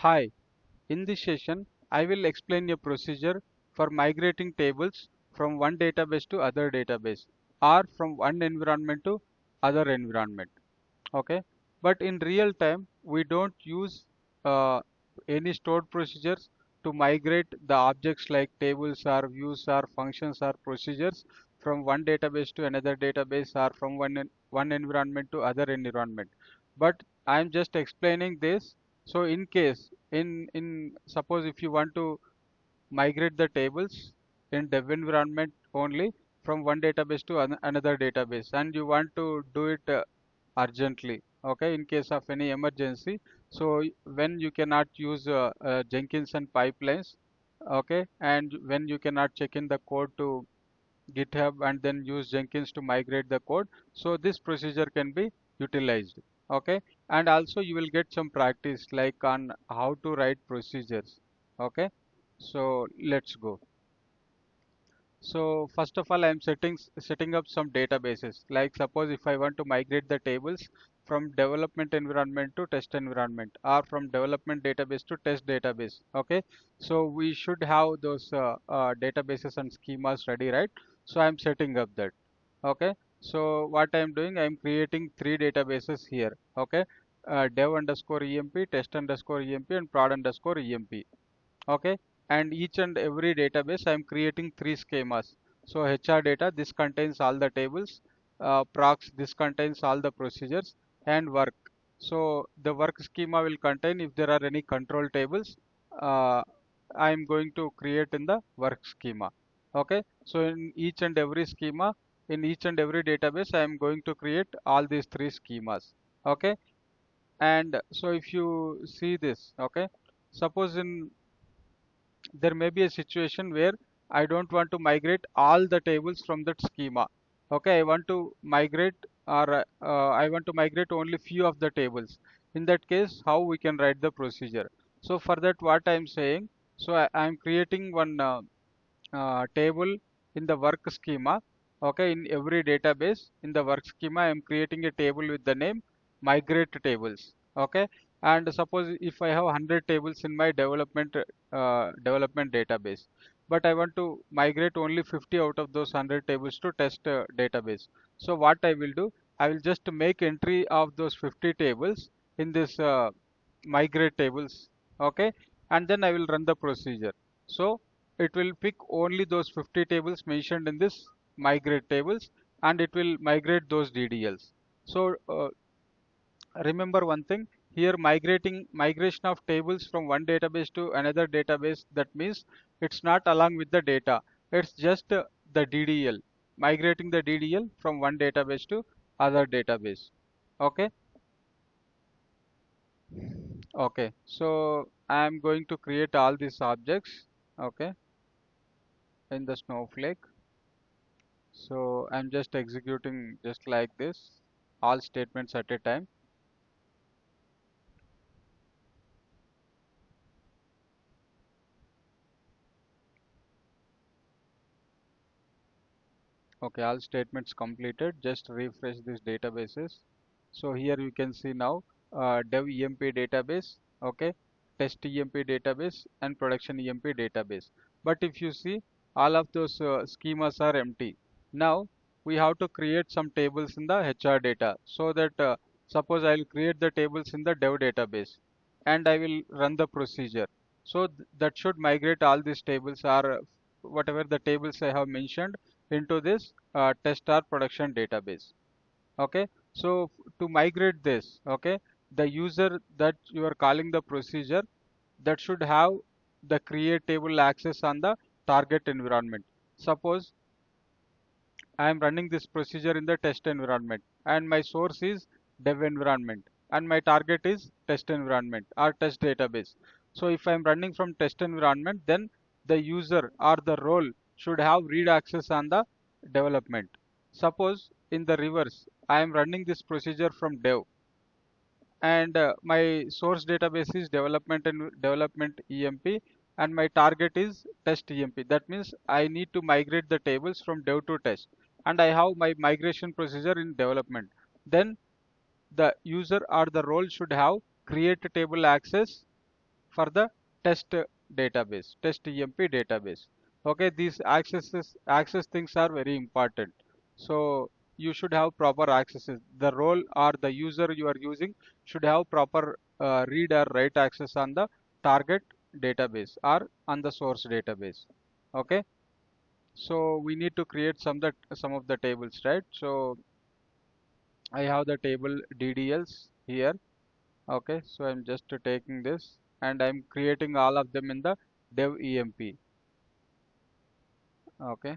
Hi, in this session, I will explain a procedure for migrating tables from one database to other database or from one environment to other environment. Okay, but in real time, we don't use uh, any stored procedures to migrate the objects like tables or views or functions or procedures from one database to another database or from one environment to other environment. But I'm just explaining this. So in case in suppose if you want to migrate the tables in dev environment only from one database to another database, and you want to do it urgently, okay, in case of any emergency. So when you cannot use Jenkins and pipelines, okay, and when you cannot check in the code to GitHub and then use Jenkins to migrate the code, so this procedure can be utilized. Okay, and also you will get some practice like on how to write procedures. Okay, so let's go. So first of all, I'm setting up some databases. Like suppose if I want to migrate the tables from development environment to test environment or from development database to test database. Okay, so we should have those databases and schemas ready, right? So I'm setting up that. Okay, so what I'm doing, I'm creating three databases here. Okay, dev underscore emp, test underscore emp, and prod underscore emp. Okay, and each and every database I'm creating three schemas. So HR data, this contains all the tables, procs, this contains all the procedures, and work. So the work schema will contain if there are any control tables, uh, I'm going to create in the work schema. Okay, so in each and every schema, in each and every database, I am going to create all these three schemas. Okay, and so if you see this, okay, suppose in there may be a situation where I don't want to migrate all the tables from that schema. Okay, I want to migrate or I want to migrate only few of the tables. In that case, how we can write the procedure? So for that, what I'm saying, so I am creating one table in the work schema. Okay, in every database in the work schema, I am creating a table with the name migrate tables. Okay, and suppose if I have 100 tables in my development database, but I want to migrate only 50 out of those 100 tables to test database. So what I will do, I will just make entry of those 50 tables in this migrate tables. Okay, and then I will run the procedure. So it will pick only those 50 tables mentioned in this migrate tables, and it will migrate those DDLs. So remember one thing here, migration of tables from one database to another database, that means it's not along with the data, it's just the DDL, migrating the DDL from one database to other database. Okay, okay, so I'm going to create all these objects, okay, in the Snowflake. So I'm just executing just like this, all statements at a time. Okay, all statements completed. Just refresh these databases. So here you can see now dev emp database, okay, test emp database, and production emp database. But if you see, all of those schemas are empty. Now we have to create some tables in the HR data, so that suppose I will create the tables in the dev database and I will run the procedure. So that should migrate all these tables or whatever the tables I have mentioned into this test or production database. Okay, so to migrate this, okay, the user that you are calling the procedure, that should have the create table access on the target environment. Suppose I am running this procedure in the test environment and my source is dev environment and my target is test environment or test database. So if I am running from test environment, then the user or the role should have read access on the development. Suppose in the reverse, I am running this procedure from dev and my source database is development and development EMP and my target is test EMP. That means I need to migrate the tables from dev to test and I have my migration procedure in development. Then the user or the role should have create table access for the test database, test EMP database. Okay, these access things are very important. So you should have proper accesses. The role or the user you are using should have proper read or write access on the target database or on the source database. Okay, so we need to create some of the tables, right? So I have the table DDLs here. Okay, so I'm just taking this and I'm creating all of them in the dev EMP. Okay,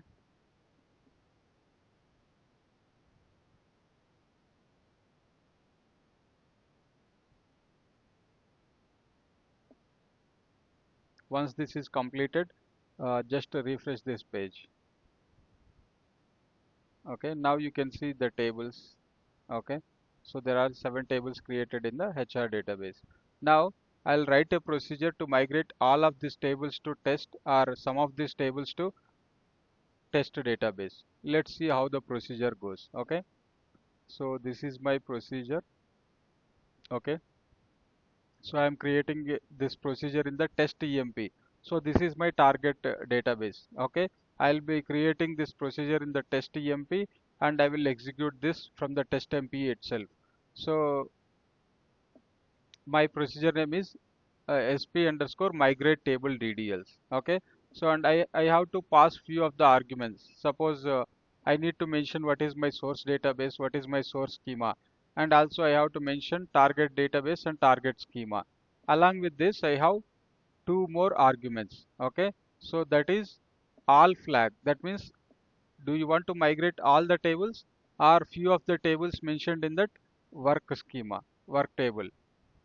once this is completed, just refresh this page. Okay, now you can see the tables. Okay, so there are 7 tables created in the HR database. Now I'll write a procedure to migrate all of these tables to test or some of these tables to test database. Let's see how the procedure goes. Okay, so this is my procedure. Okay, so I am creating this procedure in the test EMP. So this is my target database. Okay, I'll be creating this procedure in the test EMP and I will execute this from the test MP itself. So my procedure name is sp underscore migrate table DDLs. Okay, so and I have to pass few of the arguments. Suppose I need to mention what is my source database, what is my source schema, and also I have to mention target database and target schema. Along with this, I have two more arguments. Okay, so that is all flag. That means, do you want to migrate all the tables or few of the tables mentioned in that work schema, work table?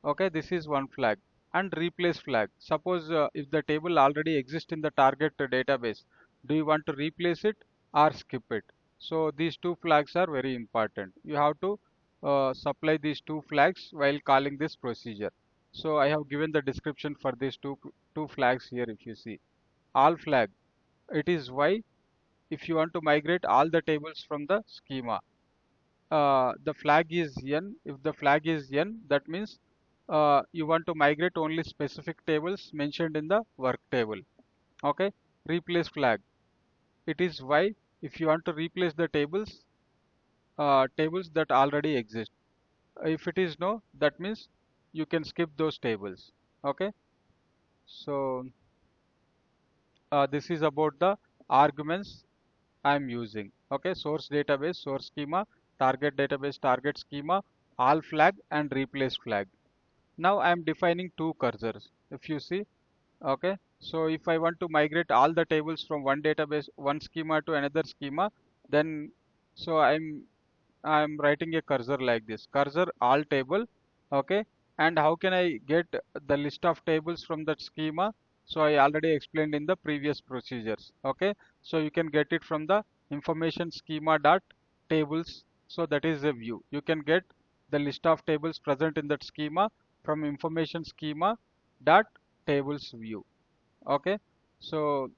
Okay, this is one flag. And replace flag. Suppose if the table already exists in the target database, do you want to replace it or skip it? So these two flags are very important. You have to supply these two flags while calling this procedure. So I have given the description for these two flags here. If you see all flag, it is why if you want to migrate all the tables from the schema, the flag is n. If the flag is n, that means you want to migrate only specific tables mentioned in the work table. Okay, replace flag. It is why if you want to replace the tables that already exist. If it is no, that means you can skip those tables. Okay, so this is about the arguments I'm using. Okay, source database, source schema, target database, target schema, all flag and replace flag. Now I am defining two cursors. If you see, okay, so if I want to migrate all the tables from one database, one schema to another schema, then so I'm writing a cursor like this, cursor all table. Okay, and how can I get the list of tables from that schema? So I already explained in the previous procedures. Okay, so you can get it from the information schema dot tables. So that is a view. You can get the list of tables present in that schema from information schema dot tables view. Okay, so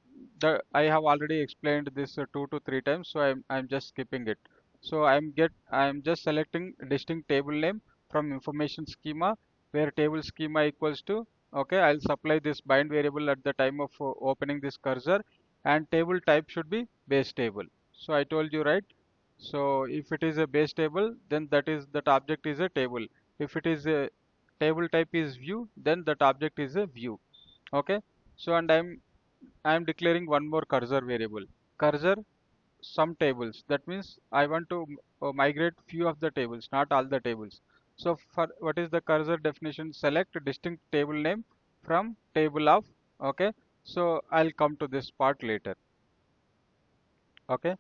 I have already explained this 2 to 3 times, so I'm just skipping it. So I'm just selecting distinct table name from information schema where table schema equals to, okay, I'll supply this bind variable at the time of opening this cursor, and table type should be base table. So I told you, right? So if it is a base table, then that object is a table. If it is a table type is view, then that object is a view. Okay, so and I'm declaring one more cursor variable, cursor some tables. That means I want to migrate few of the tables, not all the tables. So for what is the cursor definition? Select distinct table name from table of. Okay, so I'll come to this part later. Okay,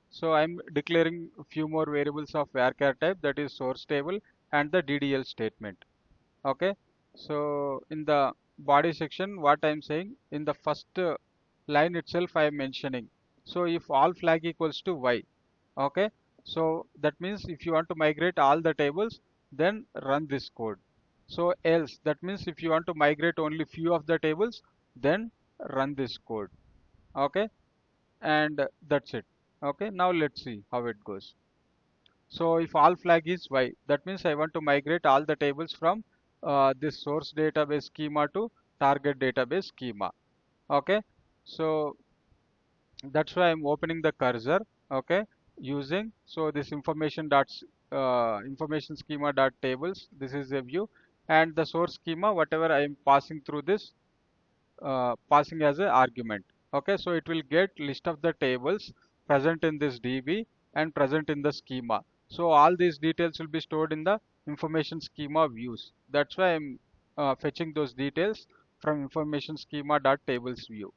so I'm declaring a few more variables of varchar type, that is source table and the DDL statement. Okay, so in the body section, what I'm saying in the first line itself, I am mentioning. So if all flag equals to y, okay, so that means if you want to migrate all the tables, then run this code. So else, that means if you want to migrate only few of the tables, then run this code. Okay, and that's it. Okay, now let's see how it goes. So if all flag is y, that means I want to migrate all the tables from this source database schema to target database schema. Okay, so that's why I'm opening the cursor. Okay, using so this information schema dot tables. This is a view, and the source schema, whatever I am passing through this, passing as an argument. Okay, so it will get list of the tables present in this DB and present in the schema. So all these details will be stored in the information schema views. That's why I'm fetching those details from information schema dot tables view.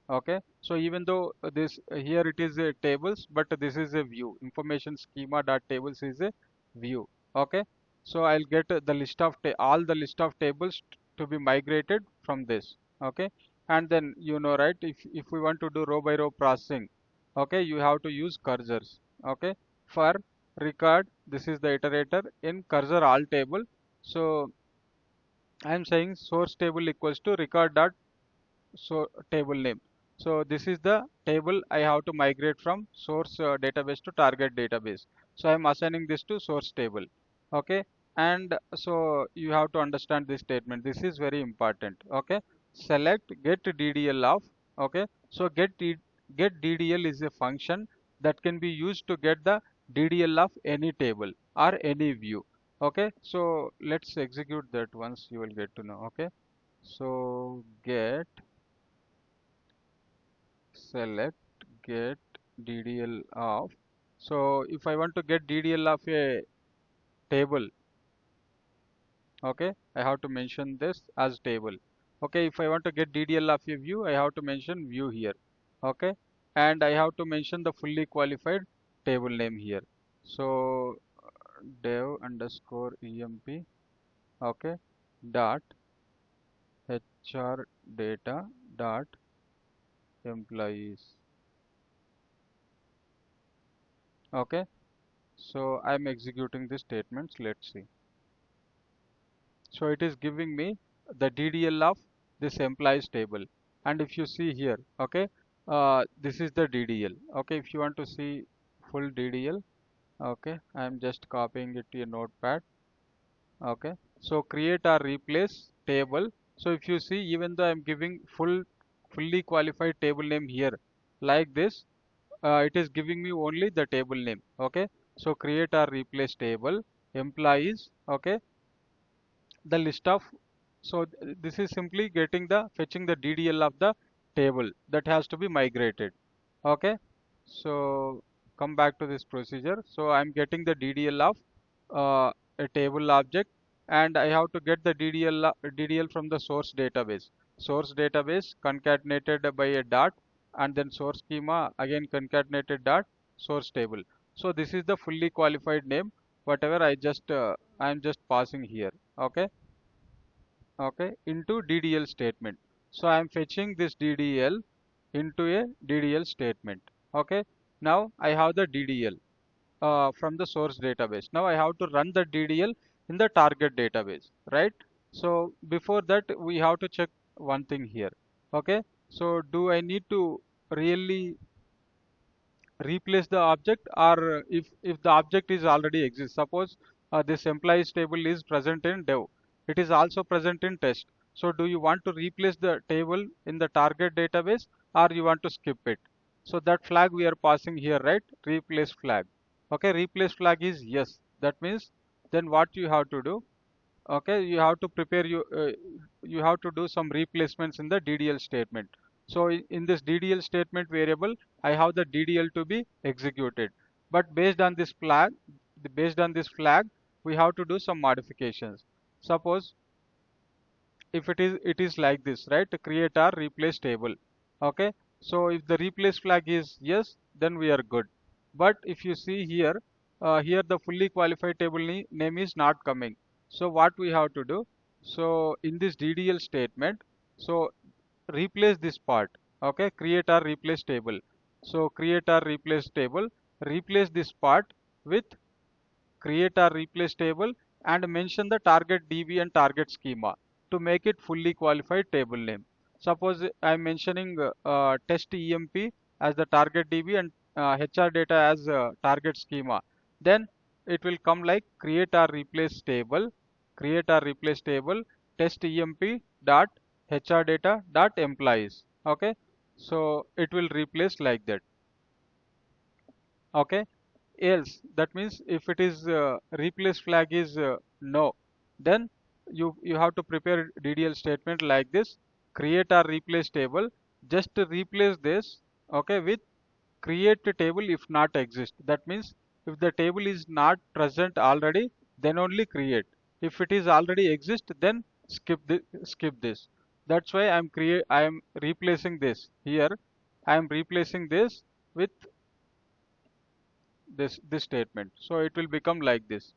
Okay, so even though this here it is a tables, but this is a view. Information schema dot tables is a view. Okay, so I'll get the list of all the list of tables to be migrated from this. Okay, and then you know, right, if we want to do row by row processing, okay, you have to use cursors. Okay, for record, this is the iterator in cursor all table. So I am saying source table equals to record dot so table name. So this is the table I have to migrate from source database to target database. So I'm assigning this to source table. Okay, and so you have to understand this statement. This is very important. Okay, select get DDL of. Okay, so get DDL is a function that can be used to get the DDL of any table or any view. Okay, so let's execute that once you will get to know. Okay, so get select get DDL of. So if I want to get DDL of a table, okay, I have to mention this as table. Okay, if I want to get DDL of a view, I have to mention view here. Okay, and I have to mention the fully qualified table name here. So dev underscore emp, okay, dot hr data dot employees. Okay, so I'm executing the statements. Let's see. So it is giving me the DDL of this employees table. And if you see here, okay, this is the DDL. Okay, if you want to see full DDL, okay, I'm just copying it to a notepad. Okay, so create or replace table. So if you see, even though I'm giving fully qualified table name here, like this, it is giving me only the table name. Okay, so create or replace table employees. Okay, the list of this is simply getting the fetching the DDL of the table that has to be migrated. Okay, so come back to this procedure. So I'm getting the DDL of a table object, and I have to get the DDL from the source database concatenated by a dot, and then source schema again concatenated dot source table. So this is the fully qualified name whatever I'm just passing here. Okay, into DDL statement. So I am fetching this DDL into a DDL statement. Okay, now I have the DDL from the source database. Now I have to run the DDL in the target database, right? So before that we have to check one thing here. Okay, so do I need to really replace the object, or if the object is already exists, suppose this employees table is present in dev, it is also present in test, so do you want to replace the table in the target database, or you want to skip it? So that flag we are passing here, right? Replace flag. Okay, replace flag is yes. That means then what you have to do, okay, you have to prepare you have to do some replacements in the DDL statement. So in this DDL statement variable, I have the DDL to be executed, but based on this flag we have to do some modifications. Suppose if it is like this, right? To create or replace table. Okay, so if the replace flag is yes, then we are good. But if you see here, here the fully qualified table name is not coming. So what we have to do, so in this DDL statement, so replace this part. Okay, create or replace table. So create or replace table, replace this part with create or replace table, and mention the target DB and target schema to make it fully qualified table name. Suppose I'm mentioning test EMP as the target DB and HR data as target schema. Then it will come like create or replace table test EMP dot HR data dot employees. Okay, so it will replace like that. Okay, else that means if it is replace flag is no, then you have to prepare DDL statement like this: create or replace table, just to replace this, okay, with create a table if not exist. That means if the table is not present already, then only create. If it is already exist, then skip this. That's why I am replacing this here. I am replacing this with this statement, so it will become like this.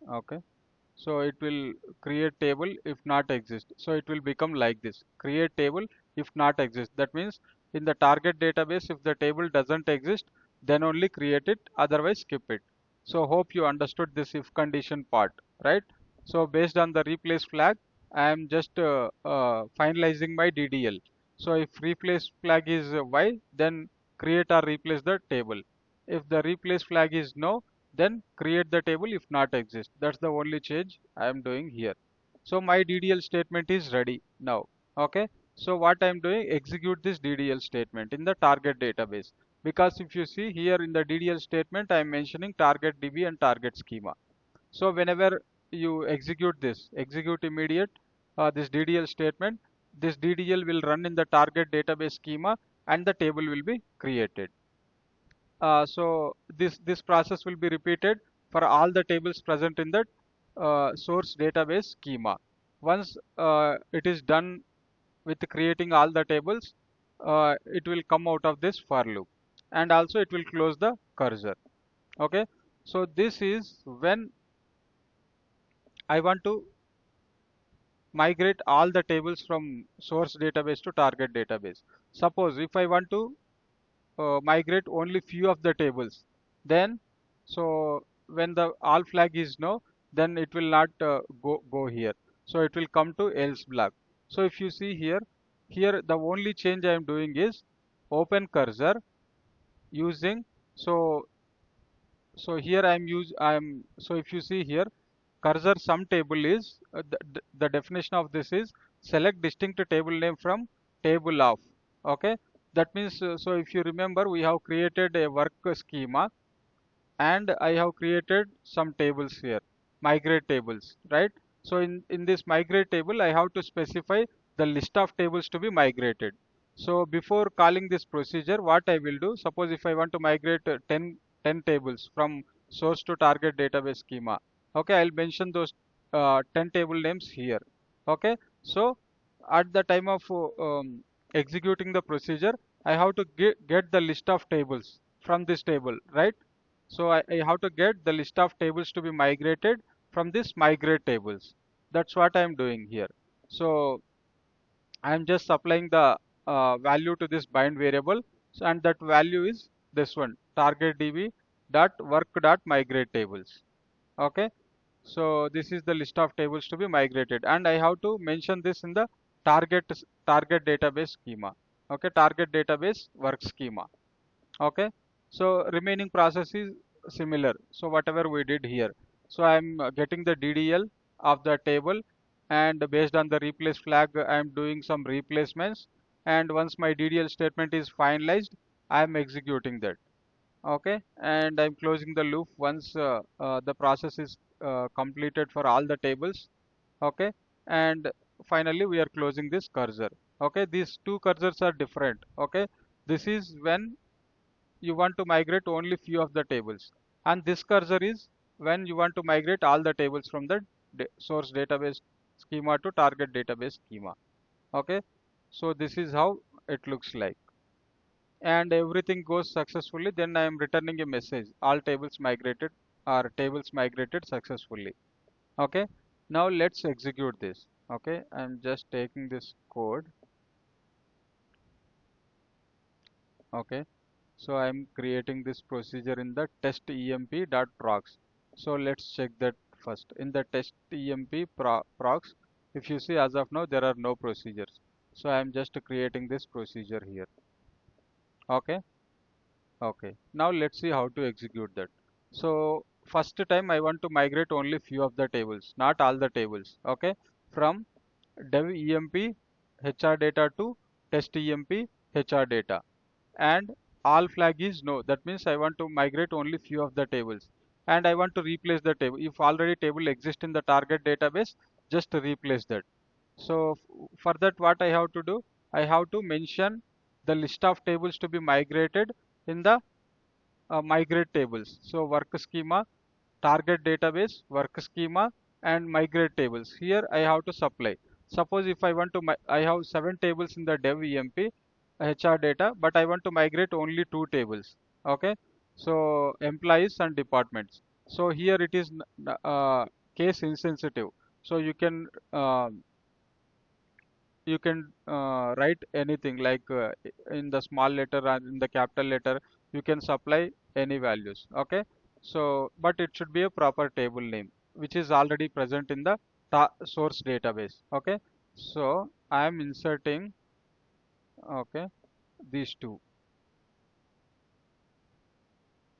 Okay, so it will create table if not exist, so it will become like this: create table if not exist. That means in the target database, if the table doesn't exist, then only create it, otherwise skip it. So hope you understood this if condition part, right? So based on the replace flag, I am just finalizing my DDL. So if replace flag is y, then create or replace the table. If the replace flag is no, then create the table if not exist. That's the only change I am doing here. So my DDL statement is ready now. Okay, so what I am doing, execute this DDL statement in the target database, because if you see here in the DDL statement, I am mentioning target DB and target schema. So whenever you execute this, execute immediate this DDL statement, this DDL will run in the target database schema and the table will be created. So this process will be repeated for all the tables present in the source database schema. Once it is done with creating all the tables, it will come out of this for loop, and also it will close the cursor. Okay, so this is when I want to migrate all the tables from source database to target database. Suppose if I want to migrate only few of the tables, then so when the all flag is no, then it will not go here, so it will come to else block. So if you see here, the only change I am doing is open cursor using, so here I am, so if you see here, cursor sum table is the definition of this is select distinct table name from table of. Okay, that means so if you remember, we have created a work schema and I have created some tables here, migrate tables, right? So in this migrate table, I have to specify the list of tables to be migrated. So before calling this procedure, what I will do, suppose if I want to migrate 10 tables from source to target database schema, okay, I'll mention those 10 table names here. Okay, so at the time of executing the procedure, I have to get the list of tables from this table, right? So I have to get the list of tables to be migrated from this migrate tables. That's what I am doing here. So I am just applying the value to this bind variable, so, and that value is this one, target db dot work dot migrate tables. Okay, so this is the list of tables to be migrated, and I have to mention this in the target database schema. Okay, target database work schema. Okay, so remaining process is similar, so whatever we did here, so I'm getting the DDL of the table, and based on the replace flag, I'm doing some replacements, and once my DDL statement is finalized, I'm executing that. Okay, and I'm closing the loop once the process is completed for all the tables. Okay, and finally we are closing this cursor. Okay, these two cursors are different. Okay, this is when you want to migrate only few of the tables, and this cursor is when you want to migrate all the tables from the source database schema to target database schema. Okay, so this is how it looks like, and everything goes successfully, then I am returning a message: all tables migrated, or tables migrated successfully. Okay, now let's execute this. Okay, I'm just taking this code. Okay, so I'm creating this procedure in the test emp.procs. So let's check that first. In the test procs, if you see, as of now there are no procedures. So I'm just creating this procedure here. Okay, okay. Now let's see how to execute that. So first time I want to migrate only few of the tables, not all the tables. Okay, from dev emp HR data to test emp HR data, and all flag is no. That means I want to migrate only few of the tables, and I want to replace the table. If already table exists in the target database, just replace that. So for that, what I have to do? I have to mention the list of tables to be migrated in the migrate tables. So work schema, target database, work schema, and migrate tables. Here I have to supply. Suppose if I want to, I have 7 tables in the dev emp HR data, but I want to migrate only 2 tables. Okay, so employees and departments. So here it is case insensitive. So uh, you can write anything like in the small letter and in the capital letter. You can supply any values. Okay, so but it should be a proper table name which is already present in the source database. Okay, so I am inserting, okay, these two.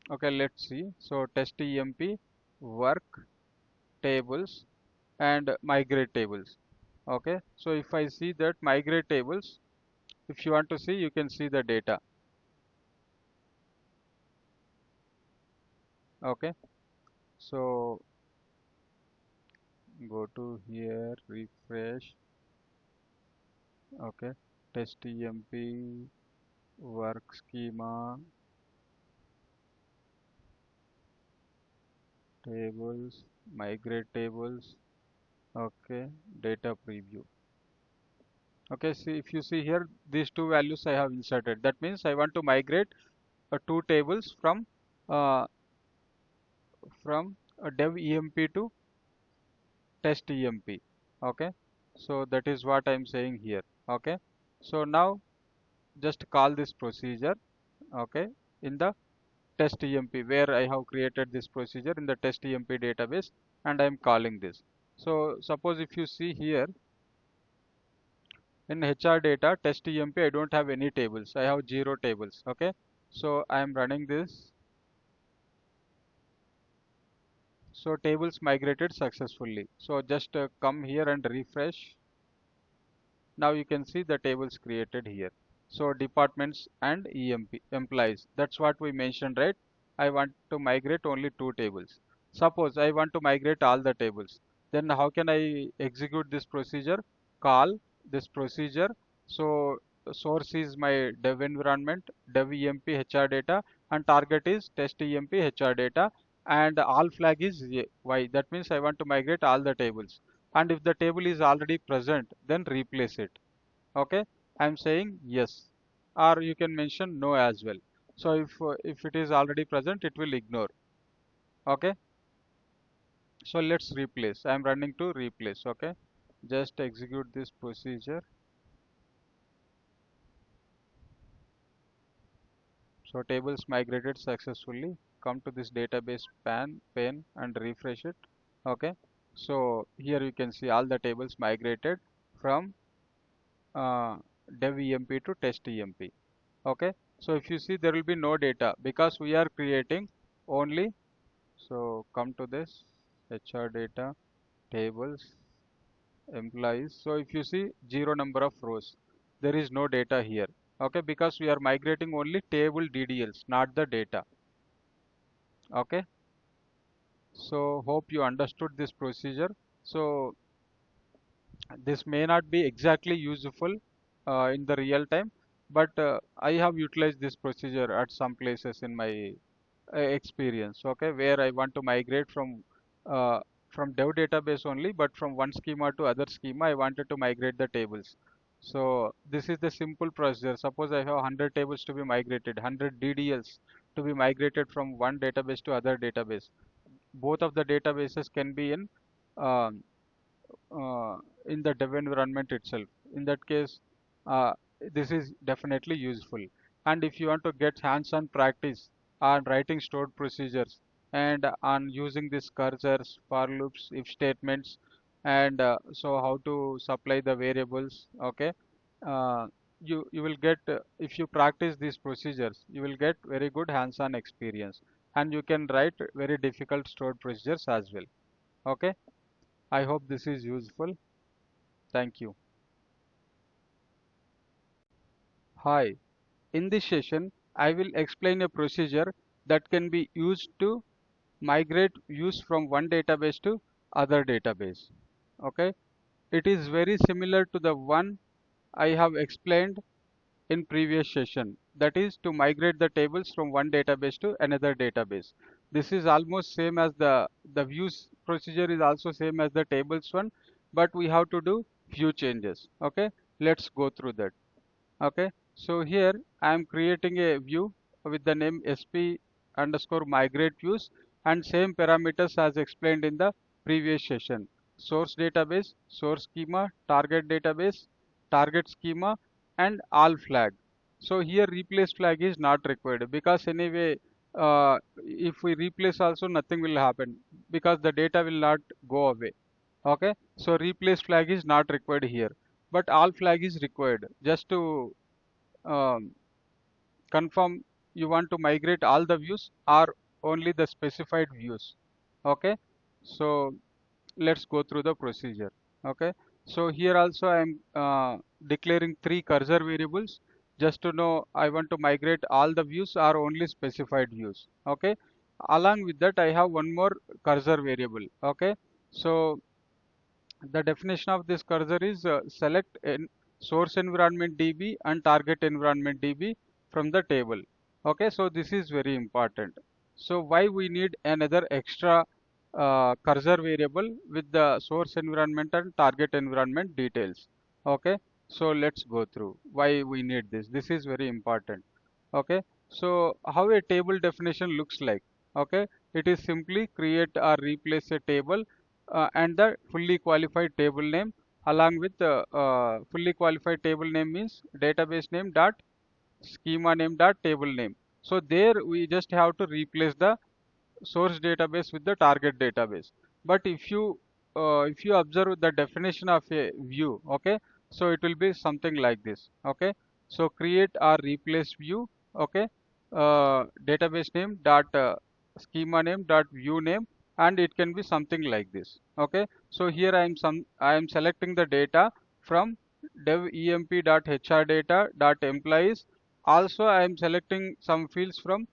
Okay, let's see. So test emp work tables and migrate tables. Okay, so if I see that migrate tables, if you want to see, you can see the data. Okay, so go to here, refresh. Okay, test emp work schema tables, migrate tables. Okay, data preview. Okay, see, if you see here, these two values I have inserted. That means I want to migrate 2 tables uh, from dev emp to test emp. Okay, so that is what I'm saying here. Okay, so now just call this procedure. Okay, in the test emp, where I have created this procedure in the test emp database, and I'm calling this. So suppose if you see here in HR data test emp, I don't have any tables. I have 0 tables. Okay, so I am running this. So tables migrated successfully. So just come here and refresh. Now you can see the tables created here. So departments and EMP employees. That's what we mentioned, right? I want to migrate only 2 tables. Suppose I want to migrate all the tables. Then how can I execute this procedure? Call this procedure. So source is my dev environment, dev EMP HR data, and target is test EMP HR data, and all flag is Y. That means I want to migrate all the tables, and if the table is already present, then replace it. Okay, I'm saying yes, or you can mention no as well. So if it is already present, it will ignore. Okay, so let's replace. I'm running to replace. Okay, just execute this procedure. So tables migrated successfully. Come to this database pane and refresh it. Okay, so here you can see all the tables migrated from uh, dev emp to test emp. Okay, so if you see, there will be no data because we are creating only. So come to this HR data tables employees. So if you see, 0 number of rows, there is no data here. Okay, because we are migrating only table DDLs, not the data. Okay, so hope you understood this procedure. So this may not be exactly useful in the real time, but I have utilized this procedure at some places in my experience. Okay, where I want to migrate uh, from dev database only, but from one schema to other schema I wanted to migrate the tables. So this is the simple procedure. Suppose I have 100 tables to be migrated, 100 DDLs to be migrated from one database to other database. Both of the databases can be um, uh, in the dev environment itself. In that case, uh, this is definitely useful. And if you want to get hands-on practice on writing stored procedures and on using these cursors, for loops, if statements, and so how to supply the variables, okay, uh, you will get if you practice these procedures, you will get very good hands-on experience. and you can write very difficult stored procedures as well. Okay, I hope this is useful. Thank you. Hi, in this session I will explain a procedure that can be used to migrate views from one database to other database. Okay, it is very similar to the one I have explained in previous session, that is to migrate the tables from one database to another database. This is almost same as the views procedure is also same as the tables one, but we have to do few changes. Okay, let's go through that. Okay, so here I am creating a view with the name sp underscore migrate views and same parameters as explained in the previous session. Source database, source schema, target database, target schema, and all flag. So here replace flag is not required because anyway if we replace also nothing will happen because the data will not go away. Okay, so replace flag is not required here, but all flag is required just to um, confirm you want to migrate all the views or only the specified views. Okay, so let's go through the procedure. Okay, so here also I am declaring three cursor variables just to know I want to migrate all the views or only specified views. Okay, along with that I have one more cursor variable. Okay, so the definition of this cursor is select source environment DB and target environment DB from the table. Okay, so this is very important. So why we need another extra cursor variable with the source environment and target environment details. Okay, so let's go through why we need this. This is very important. Okay, so how a table definition looks like. Okay, it is simply create or replace a table and the fully qualified table name along with the fully qualified table name means database name dot schema name dot table name. So there we just have to replace the source database with the target database. But if you observe the definition of a view, okay, so it will be something like this. Okay, so create or replace view. Okay, database name dot schema name dot view name, and it can be something like this. Okay, so here I am selecting the data from dev emp dot hr data dot employees. Also I am selecting some fields from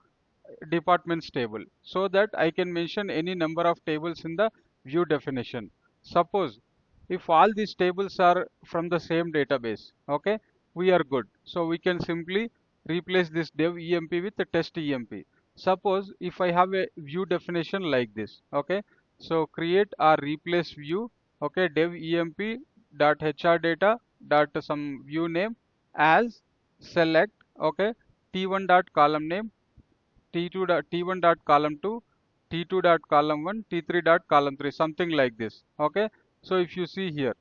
departments table so that I can mention any number of tables in the view definition. Suppose if all these tables are from the same database, okay, we are good. So we can simply replace this dev emp with the test emp. Suppose if I have a view definition like this, okay, so create or replace view, okay, dev emp dot hr data dot some view name as select, okay, t1 dot column name T2 dot T1 dot column 2, T2 dot column 1, T3 dot column 3, something like this. Okay. So if you see here,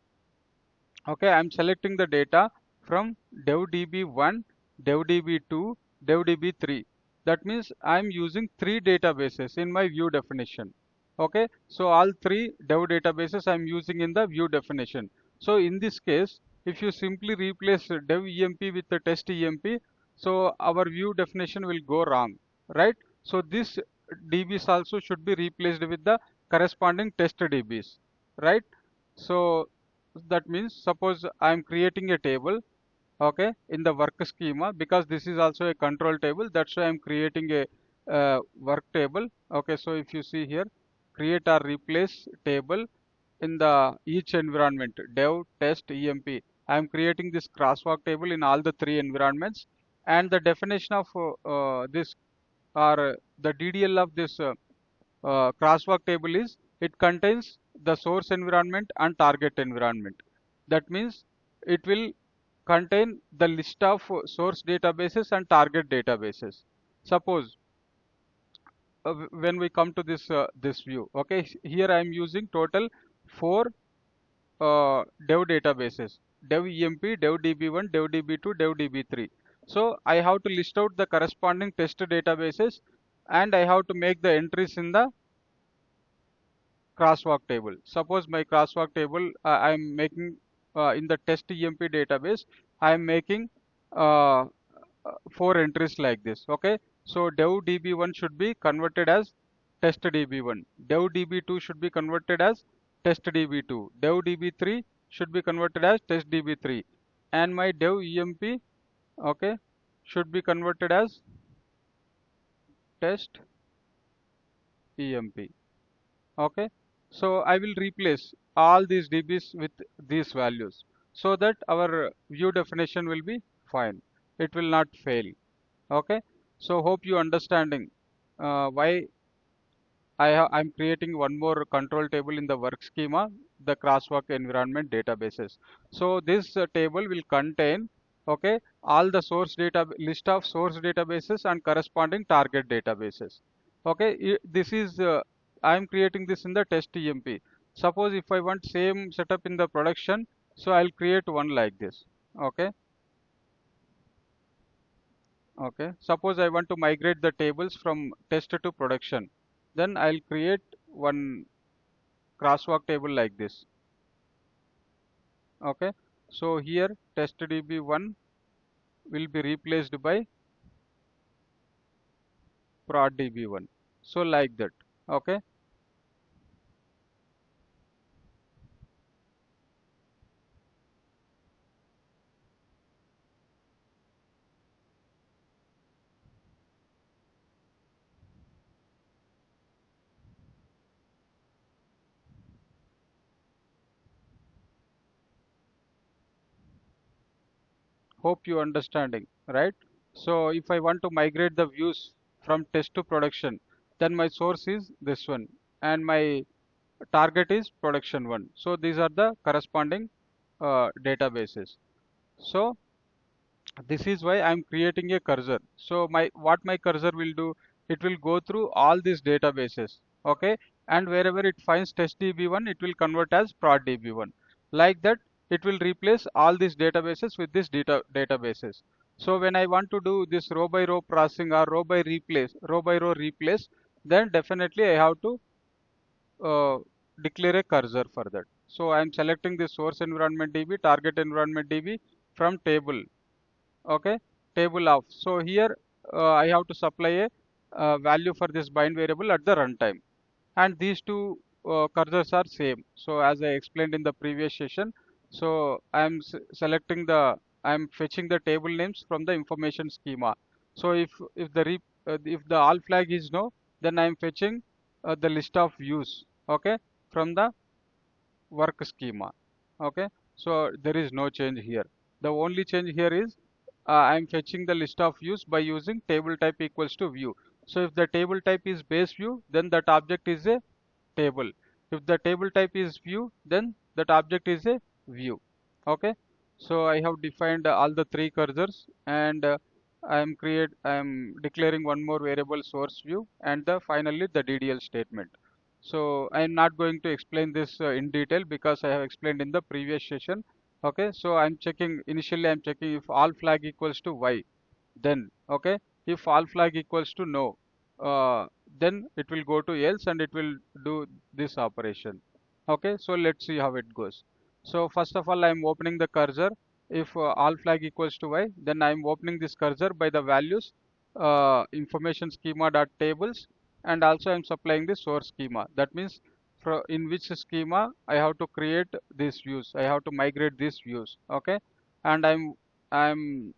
okay, I'm selecting the data from devdb1, devdb2, devdb3. That means I'm using three databases in my view definition. Okay, so all three dev databases I'm using in the view definition. So in this case, if you simply replace dev emp with the test emp, so our view definition will go wrong, right? So this dbs also should be replaced with the corresponding test dbs, right? So that means suppose I am creating a table, okay, in the work schema, because this is also a control table, that's why I'm creating a work table. Okay, so if you see here, create or replace table in the each environment dev test emp, I'm creating this crosswalk table in all the three environments, and the definition of this or the ddl of this crosswalk table is it contains the source environment and target environment. That means it will contain the list of source databases and target databases. Suppose when we come to this view, okay, here I am using total four dev databases: dev emp, dev db1, dev db2, dev db3. So I have to list out the corresponding test databases and I have to make the entries in the crosswalk table. Suppose my crosswalk table I am making in the test emp database, I am making four entries like this. Okay, So dev db1 should be converted as test db1. Dev db2 should be converted as test db2. Dev db3 should be converted as test db3. And my dev emp, okay, should be converted as test emp. Okay, so I will replace all these dbs with these values so that our view definition will be fine. It will not fail. Okay, so hope you understanding why I'm creating one more control table in the work schema, the crosswalk environment databases. So this table will contain, okay, all the source data list of source databases and corresponding target databases. Okay, this is I'm creating this in the test EMP. Suppose if I want same setup in the production, so I'll create one like this. Okay, okay. Suppose I want to migrate the tables from test to production, then I'll create one crosswalk table like this. Okay, so here test db1 will be replaced by prod db1. So like that. Okay, hope you understanding, right? So if I want to migrate the views from test to production, then my source is this one and my target is production one. So these are the corresponding databases. So this is why I'm creating a cursor. So what my cursor will do, it will go through all these databases, okay, and wherever it finds test db1, it will convert as prod db1. Like that, it will replace all these databases with this databases. So when I want to do this row by row processing or row by row replace, then definitely I have to uh, declare a cursor for that. So I'm selecting the source environment db, target environment db from table. Okay, table of. So here I have to supply a value for this bind variable at the runtime, and these two cursors are same. So as I explained in the previous session, so selecting the I'm fetching the table names from the information schema. So if the all flag is no, then I'm fetching the list of views, okay, from the work schema. Okay, so there is no change here. The only change here is I'm fetching the list of views by using table type equals to view. So if the table type is base view, then that object is a table. If the table type is view, then that object is a view. Okay, so I have defined all the three cursors, and I'm declaring one more variable source view, and finally the DDL statement. So I'm not going to explain this in detail because I have explained in the previous session. Okay, so initially I'm checking if all flag equals to y, then okay, if all flag equals to no, uh, then it will go to else and it will do this operation. Okay, so let's see how it goes. So first of all, I'm opening the cursor. If all flag equals to y, then I'm opening this cursor by the values information schema dot tables, and also I'm supplying the source schema. That means in which schema I have to create these views, I have to migrate these views. Okay, and I'm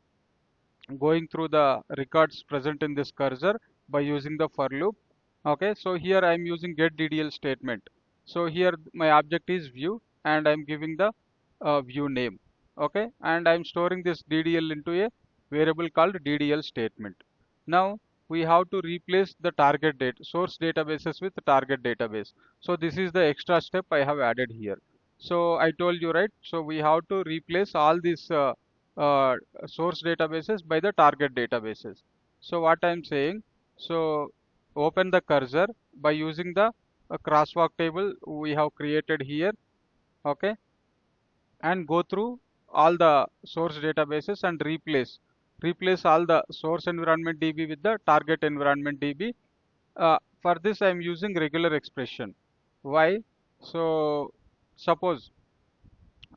going through the records present in this cursor by using the for loop. Okay, so here I'm using get DDL statement. So here my object is view and I'm giving the view name. Okay, and I'm storing this DDL into a variable called DDL statement. Now we have to replace the target date source databases with the target database. So this is the extra step I have added here. So I told you, right? So we have to replace all these uh, source databases by the target databases. So what I'm saying, so open the cursor by using the crosswalk table we have created here, okay, and go through all the source databases and replace all the source environment DB with the target environment DB. For this I'm using regular expression. Why? So suppose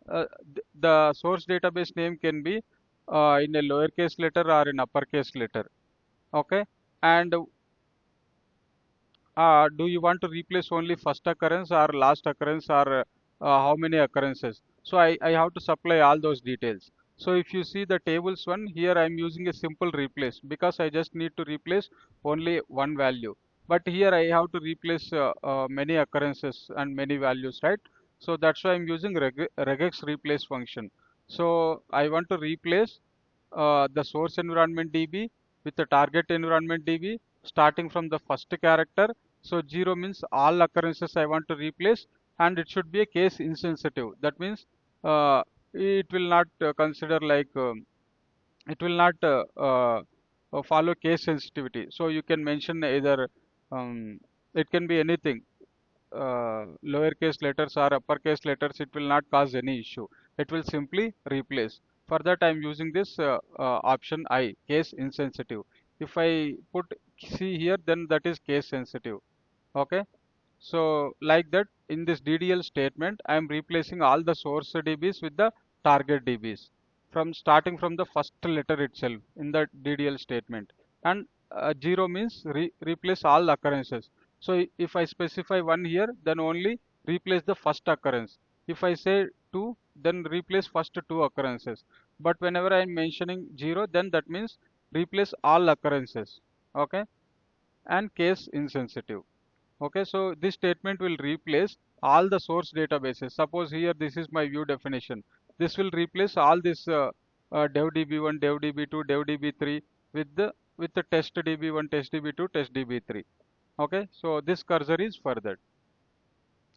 the source database name can be in a lowercase letter or in uppercase letter. Okay. And do you want to replace only first occurrence or last occurrence, or how many occurrences? So I have to supply all those details. So if you see the tables one, here I'm using a simple replace because I just need to replace only one value. But here I have to replace many occurrences and many values, right? So that's why I'm using regex replace function. So I want to replace the source environment DB with the target environment DB starting from the first character. So 0 means all occurrences I want to replace, and it should be a case insensitive. That means it will not consider like it will not follow case sensitivity. So you can mention either um, it can be anything, lowercase letters or uppercase letters. It will not cause any issue. It will simply replace. For that I am using this option I, case insensitive. If I put C here, then that is case sensitive. Okay. So like that, in this DDL statement, I am replacing all the source DBs with the target DBs from starting from the first letter itself in the DDL statement. And 0 means replace all occurrences. So if I specify 1 here, then only replace the first occurrence. If I say 2, then replace first 2 occurrences. But whenever I am mentioning 0, then that means replace all occurrences. Okay. And case insensitive. Okay, so this statement will replace all the source databases. Suppose here this is my view definition. This will replace all this dev db1, dev db2, dev db3 with the test db1, test db2, test db3. Okay, so this cursor is for that.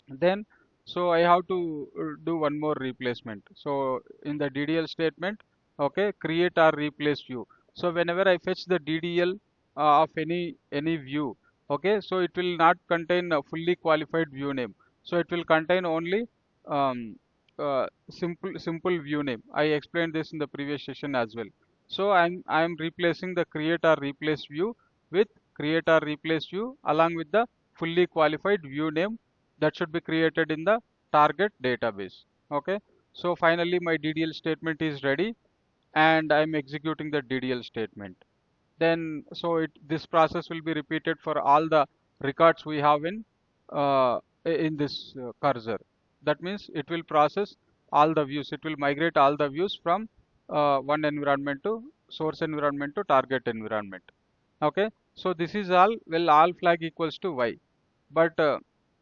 Then so I have to do one more replacement. So in the DDL statement, okay, create or replace view. So whenever I fetch the DDL of any view, okay, so it will not contain a fully qualified view name. So it will contain only um, simple view name. I explained this in the previous session as well. So I'm replacing the create or replace view with create or replace view along with the fully qualified view name that should be created in the target database. Okay, so finally my DDL statement is ready and I'm executing the DDL statement. Then so this process will be repeated for all the records we have in this cursor. That means it will process all the views. It will migrate all the views from one environment to source environment to target environment. Okay, so this is all. Well, all flag equals to y, but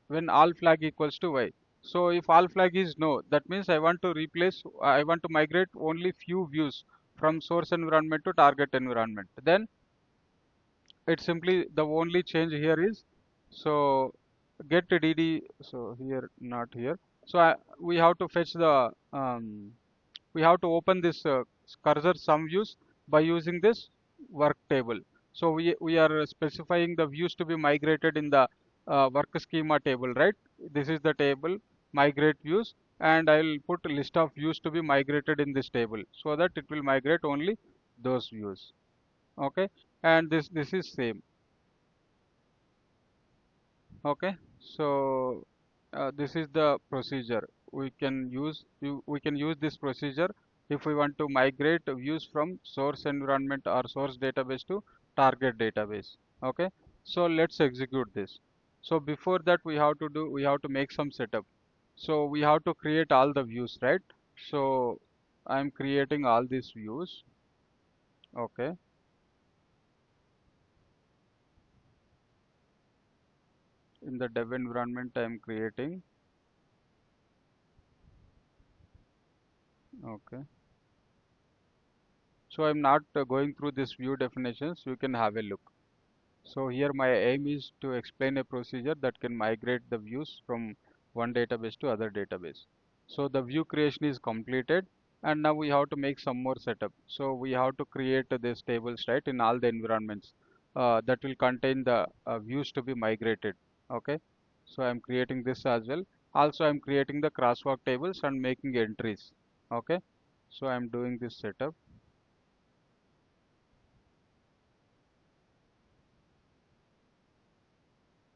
when all flag equals to y. So if all flag is no, that means I want to migrate only few views from source environment to target environment. Then it's simply the only change here is so get dd. So here, not here. So we have to fetch the we have to open this cursor sum views by using this work table. So we are specifying the views to be migrated in the work schema table, right? This is the table migrate views, and I will put a list of views to be migrated in this table so that it will migrate only those views. Okay, and this is same. Okay, so this is the procedure we can use this procedure if we want to migrate views from source environment or source database to target database. Okay, so let's execute this. So before that we have to make some setup. So we have to create all the views, right? So I'm creating all these views. Okay, in the dev environment I'm creating. Okay, so I'm not going through this view definitions. You can have a look. So here my aim is to explain a procedure that can migrate the views from one database to other database. So the view creation is completed, and now we have to make some more setup. So we have to create these tables, right, in all the environments that will contain the views to be migrated. Okay, so I'm creating this as well. Also I'm creating the crosswalk tables and making entries. Okay, so I'm doing this setup.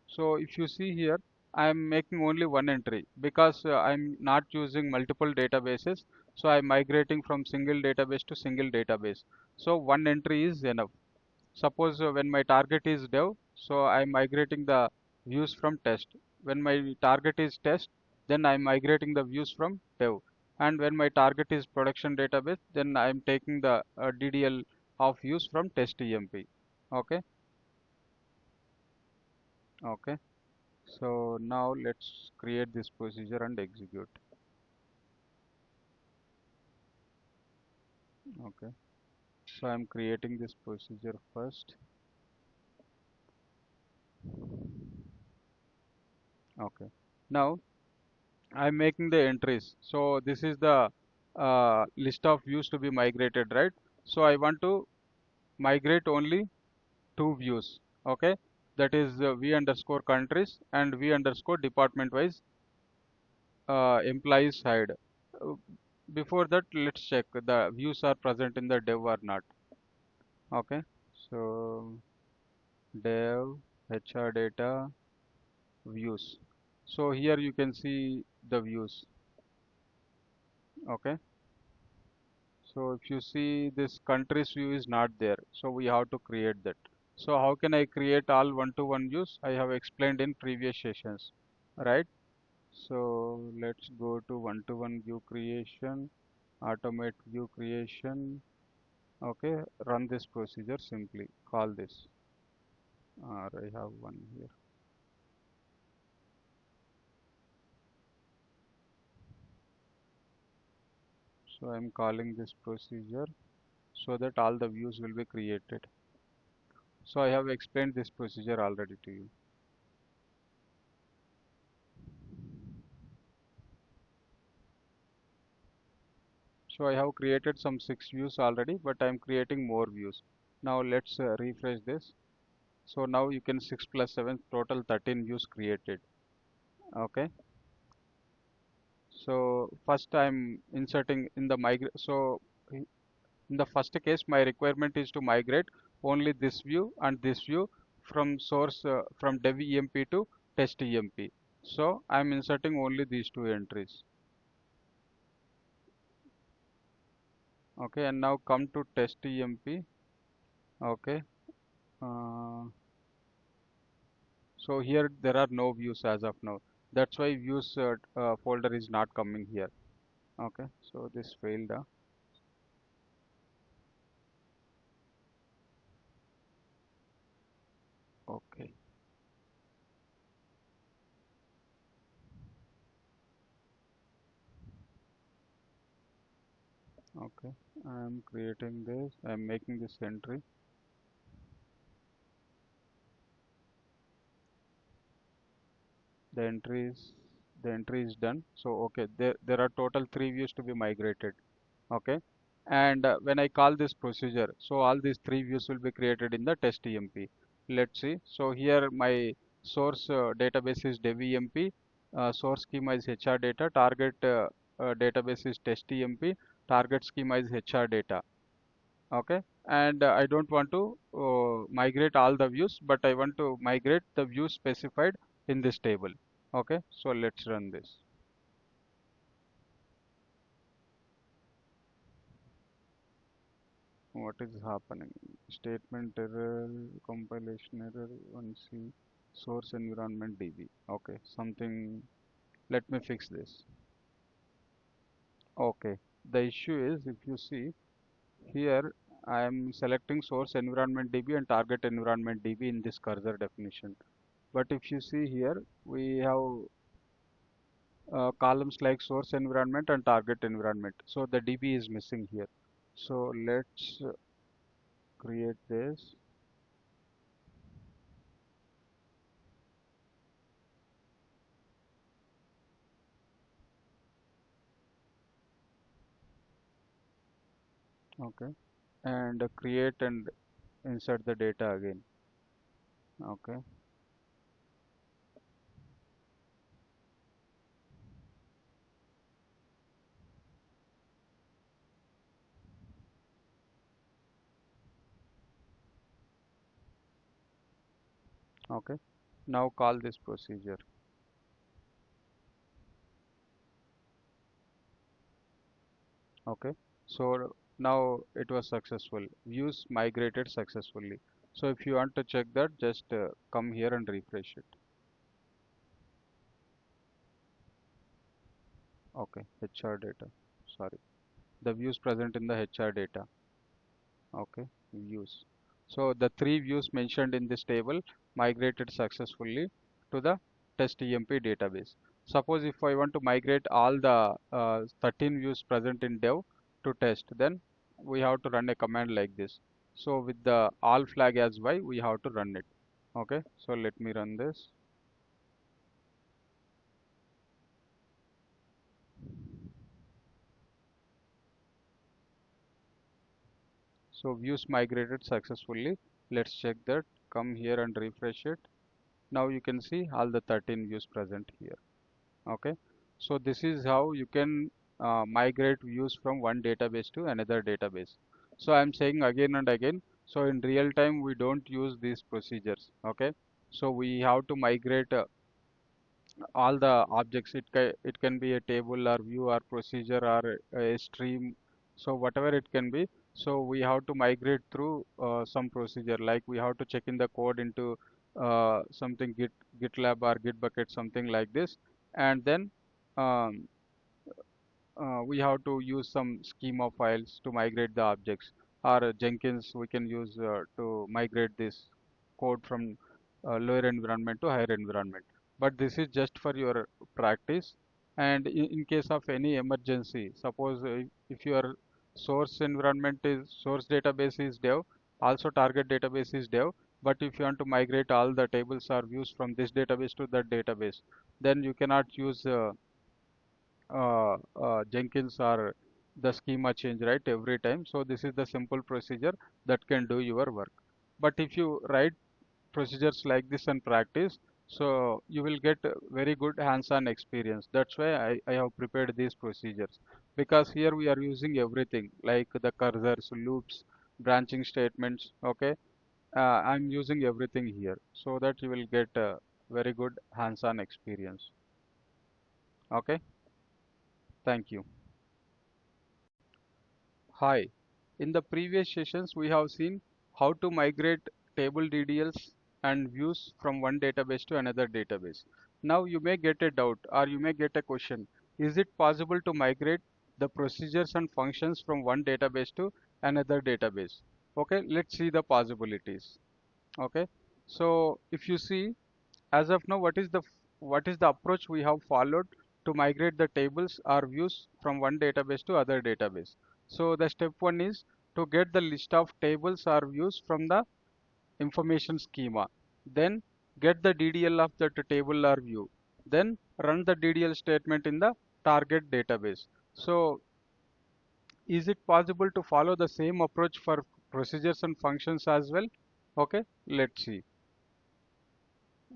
So if you see here, I am making only one entry because I'm not using multiple databases. So I'm migrating from single database to single database. So one entry is enough. Suppose when my target is dev, so I'm migrating the views from test. When my target is test, then I'm migrating the views from dev. And when my target is production database, then I'm taking the DDL of views from test EMP. Okay, okay. So now let's create this procedure and execute. Okay. So I'm creating this procedure first. Okay. Now I'm making the entries. So this is the list of views to be migrated, right? So I want to migrate only two views. Okay. That is v underscore countries and v underscore department wise employees side. Uh, Before that, let's check the views are present in the dev or not. Okay. So dev HR data views. So here you can see the views. Okay. So if you see this countries view is not there. So we have to create that. So how can I create all one-to-one views? I have explained in previous sessions, right? So let's go to one-to-one view creation, automate view creation. Okay, run this procedure simply. Call this. Or I have one here. So I'm calling this procedure so that all the views will be created. So I have explained this procedure already to you. So I have created some 6 views already, but I'm creating more views. Now let's refresh this. So now you can 6 plus 7 total 13 views created. Okay. So first I'm inserting in the migrate. So in the first case, my requirement is to migrate only this view and this view from source from dev EMP to test EMP. So I'm inserting only these two entries. Okay, and now come to test EMP. Okay. Uh, So here there are no views as of now. That's why views folder is not coming here. Okay, so this failed. Okay, okay. I'm creating this. I'm making this entry. The entry is the entry is done. So okay, there are total 3 views to be migrated. Okay, and when I call this procedure, so all these 3 views will be created in the test EMP. Let's see. So here my source database is dev EMP, source schema is HR data, target database is test EMP, target schema is HR data. Okay, and I don't want to migrate all the views, but I want to migrate the views specified in this table. Okay, so let's run this. What is happening? Statement error, compilation error, 1C, source environment DB. Okay, something, let me fix this. Okay, the issue is if you see here, I am selecting source environment DB and target environment DB in this cursor definition. But if you see here, we have columns like source environment and target environment. So the DB is missing here. So let's create this. Okay, and create and insert the data again. Okay, okay. Now call this procedure. Okay, so now it was successful. Views migrated successfully. So if you want to check that, just come here and refresh it. Okay, HR data. Sorry, the views present in the HR data. Okay, views. So the three views mentioned in this table migrated successfully to the test EMP database. Suppose if I want to migrate all the 13 views present in dev to test, then we have to run a command like this. So with the all flag as y, we have to run it. Okay, so let me run this. So views migrated successfully. Let's check that. Come here and refresh it. Now you can see all the 13 views present here. Okay, so this is how you can migrate views from one database to another database. So I'm saying again and again, so in real time we don't use these procedures. Okay, so we have to migrate all the objects. It can be a table or view or procedure or a stream, so whatever it can be. So we have to migrate through some procedure, like we have to check in the code into something GitLab or Gitbucket, something like this, and then um, we have to use some schema files to migrate the objects, or Jenkins we can use to migrate this code from lower environment to higher environment. But this is just for your practice, and in case of any emergency, suppose if your source environment is source database is dev, also target database is dev, but if you want to migrate all the tables or views from this database to that database, then you cannot use Jenkins or the schema change, right, every time. So this is the simple procedure that can do your work. But if you write procedures like this and practice, so you will get a very good hands-on experience. That's why I have prepared these procedures, because here we are using everything like the cursors, loops, branching statements. Okay, I'm using everything here so that you will get a very good hands-on experience. Okay, thank you. Hi. In the previous sessions, we have seen how to migrate table DDLs and views from one database to another database. Now you may get a doubt or you may get a question. Is it possible to migrate the procedures and functions from one database to another database? Okay, let's see the possibilities. Okay, so if you see, as of now, what is the approach we have followed to migrate the tables or views from one database to other database? So the step one is to get the list of tables or views from the information schema. Then get the DDL of that table or view. Then run the DDL statement in the target database. So is it possible to follow the same approach for procedures and functions as well? Okay, let's see.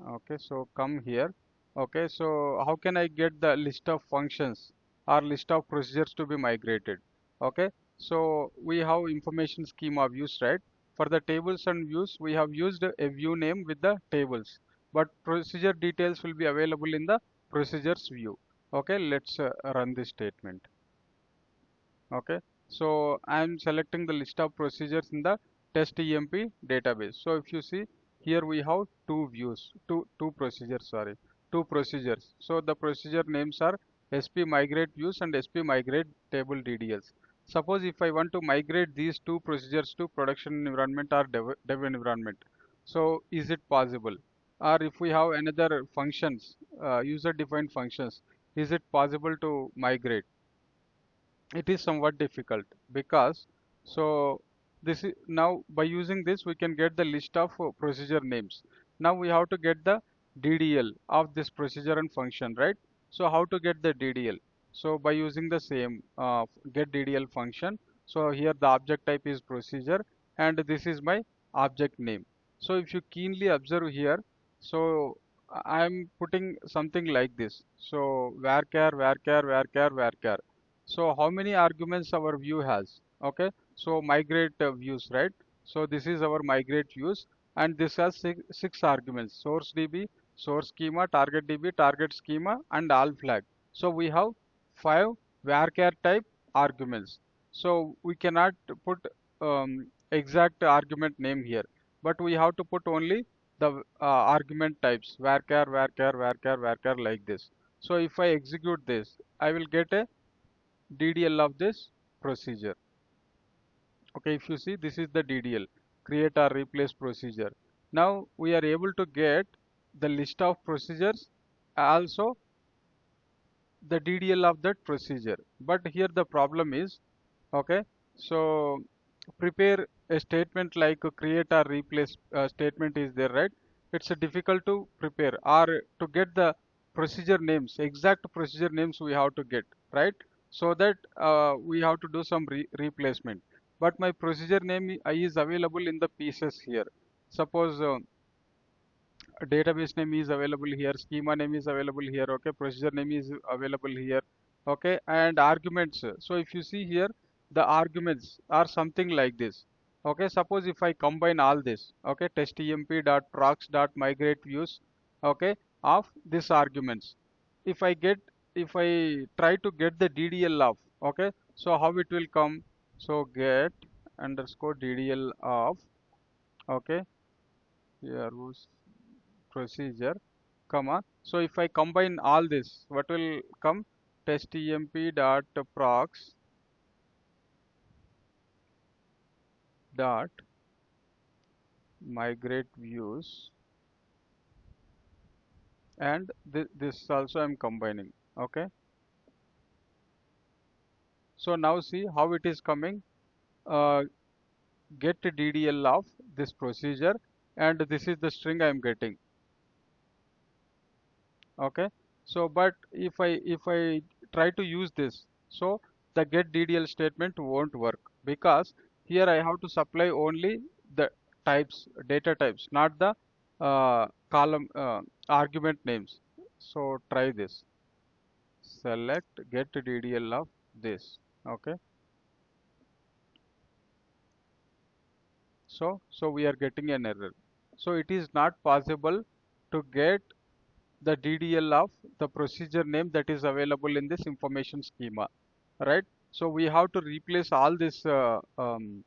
Okay, so come here. Okay, so how can I get the list of functions or list of procedures to be migrated? Okay, so we have information schema views, right? For the tables and views, we have used a view name with the tables, but procedure details will be available in the procedures view. Okay, let's run this statement. Okay, so I'm selecting the list of procedures in the test EMP database. So if you see here, we have two views, two procedures, sorry, two procedures. So the procedure names are SP migrate views and SP migrate table DDLs. Suppose if I want to migrate these two procedures to production environment or dev environment, so is it possible? Or if we have another functions, user defined functions, is it possible to migrate? It is somewhat difficult, because so this is now by using this we can get the list of procedure names. Now we have to get the DDL of this procedure and function, right? So how to get the DDL? So by using the same get DDL function. So here the object type is procedure and this is my object name. So if you keenly observe here, so I'm putting something like this. So varchar, varchar, varchar, varchar. So how many arguments our view has? Okay, so migrate views, right? So this is our migrate views, and this has six arguments: source DB, source schema, target DB, target schema, and all flag. So we have five varchar type arguments. So we cannot put exact argument name here. but we have to put only the argument types varchar, varchar, varchar, varchar like this. So if I execute this, I will get a DDL of this procedure. Okay, if you see, this is the DDL, create or replace procedure. Now we are able to get the list of procedures, also the DDL of that procedure. But here the problem is, okay, so prepare a statement like a create or replace statement is there, right? It's difficult to prepare or to get the procedure names, exact procedure names we have to get, right? So that we have to do some replacement. But my procedure name is available in the pieces here. Suppose database name is available here, schema name is available here, okay, procedure name is available here, okay, and arguments. So if you see here, the arguments are something like this. Okay, suppose if I combine all this, okay, testemp.procs.migrate views, okay, of these arguments. If I get, if I try to get the DDL of, okay, so how it will come? So get underscore DDL of, okay, here was procedure, comma. So if I combine all this, what will come? Testemp dot procs dot migrate views, and this also I'm combining. Okay. So now see how it is coming. Uh, get DDL of this procedure, and this is the string I'm getting. Okay, so but if I try to use this, so the get DDL statement won't work, because here I have to supply only the types, data types, not the column argument names. So try this, select get DDL of this. Okay, so we are getting an error. So it is not possible to get the DDL of the procedure name that is available in this information schema, right? So we have to replace all this DB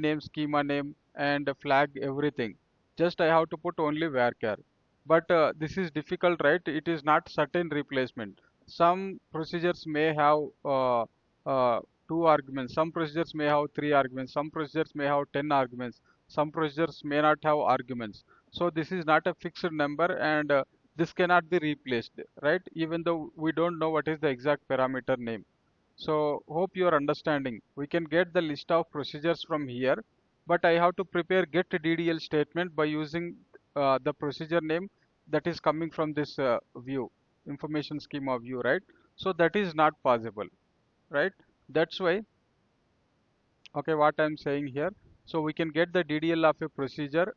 name, schema name, and flag everything. Just I have to put only varchar. But this is difficult, right? It is not certain replacement. Some procedures may have uh, two arguments. Some procedures may have three arguments. Some procedures may have 10 arguments. Some procedures may not have arguments. So this is not a fixed number, and this cannot be replaced, right? Even though we don't know what is the exact parameter name. So hope you are understanding. We can get the list of procedures from here, but I have to prepare get DDL statement by using the procedure name that is coming from this view, information schema view, right? So that is not possible, right? That's why, okay, what I'm saying here. So we can get the DDL of a procedure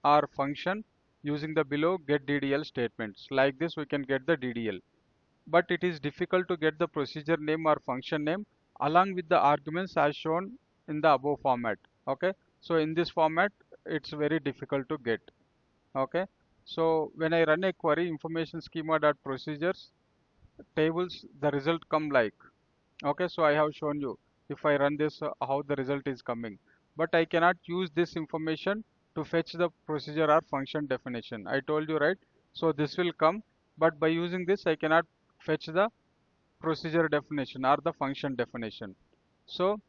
or function using the below get DDL statements. Like this, we can get the DDL, but it is difficult to get the procedure name or function name along with the arguments as shown in the above format. Okay, so in this format it's very difficult to get. Okay, so when I run a query information schema dot procedures tables, the result come like, okay, so I have shown you if I run this how the result is coming, but I cannot use this information to fetch the procedure or function definition. I told you, right? So this will come, but by using this I cannot fetch the procedure definition or the function definition. So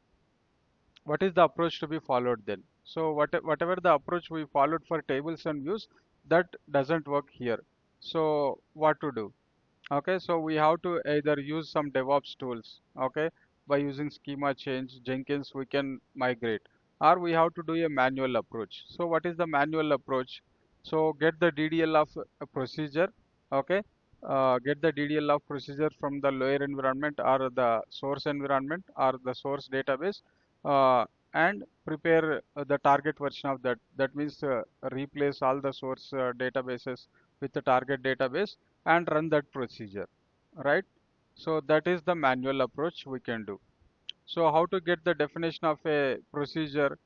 what is the approach to be followed then? So whatever the approach we followed for tables and views, that doesn't work here. So what to do? Okay, so we have to either use some DevOps tools, okay, by using schema change, Jenkins, we can migrate, or we have to do a manual approach. So what is the manual approach? So get the DDL of a procedure, okay, get the DDL of procedure from the lower environment or the source environment or the source database, uh, and prepare the target version of that. That means replace all the source databases with the target database and run that procedure, right? So that is the manual approach we can do. So how to get the definition of a procedure?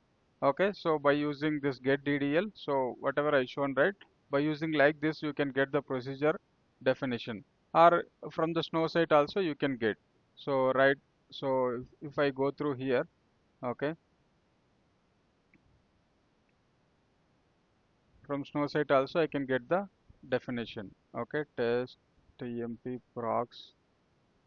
Okay, so by using this get DDL, so whatever I shown, right, by using like this you can get the procedure definition, or from the snow site also you can get. So right, so if I go through here, okay, from snow site also I can get the definition. Okay, test TMP procs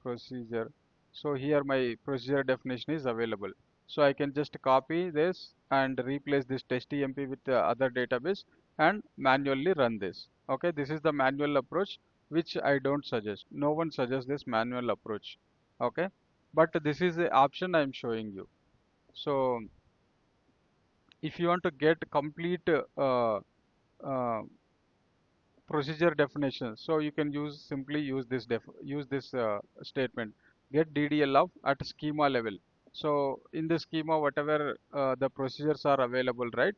procedure. So here my procedure definition is available. So I can just copy this and replace this test TMP with the other database and manually run this. Okay, this is the manual approach which I don't suggest. No one suggests this manual approach. Okay, but this is the option I am showing you. So if you want to get complete uh, procedure definition, so you can use simply use this statement, get DDL of at schema level. So in the schema whatever the procedures are available, right?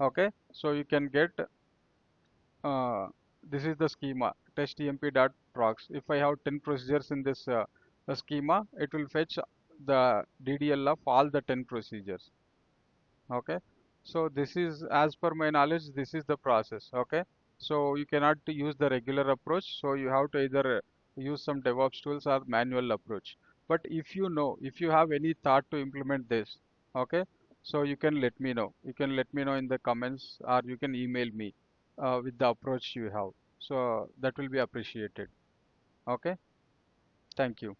Okay, so you can get uh, this is the schema test tmp dot procs. If I have 10 procedures in this schema, it will fetch the DDL of all the 10 procedures. Okay, so this is, as per my knowledge, this is the process. Okay, so you cannot use the regular approach, so you have to either use some DevOps tools or manual approach. But if you know, if you have any thought to implement this, okay, so you can let me know. You can let me know in the comments, or you can email me with the approach you have. So that will be appreciated. Okay, thank you.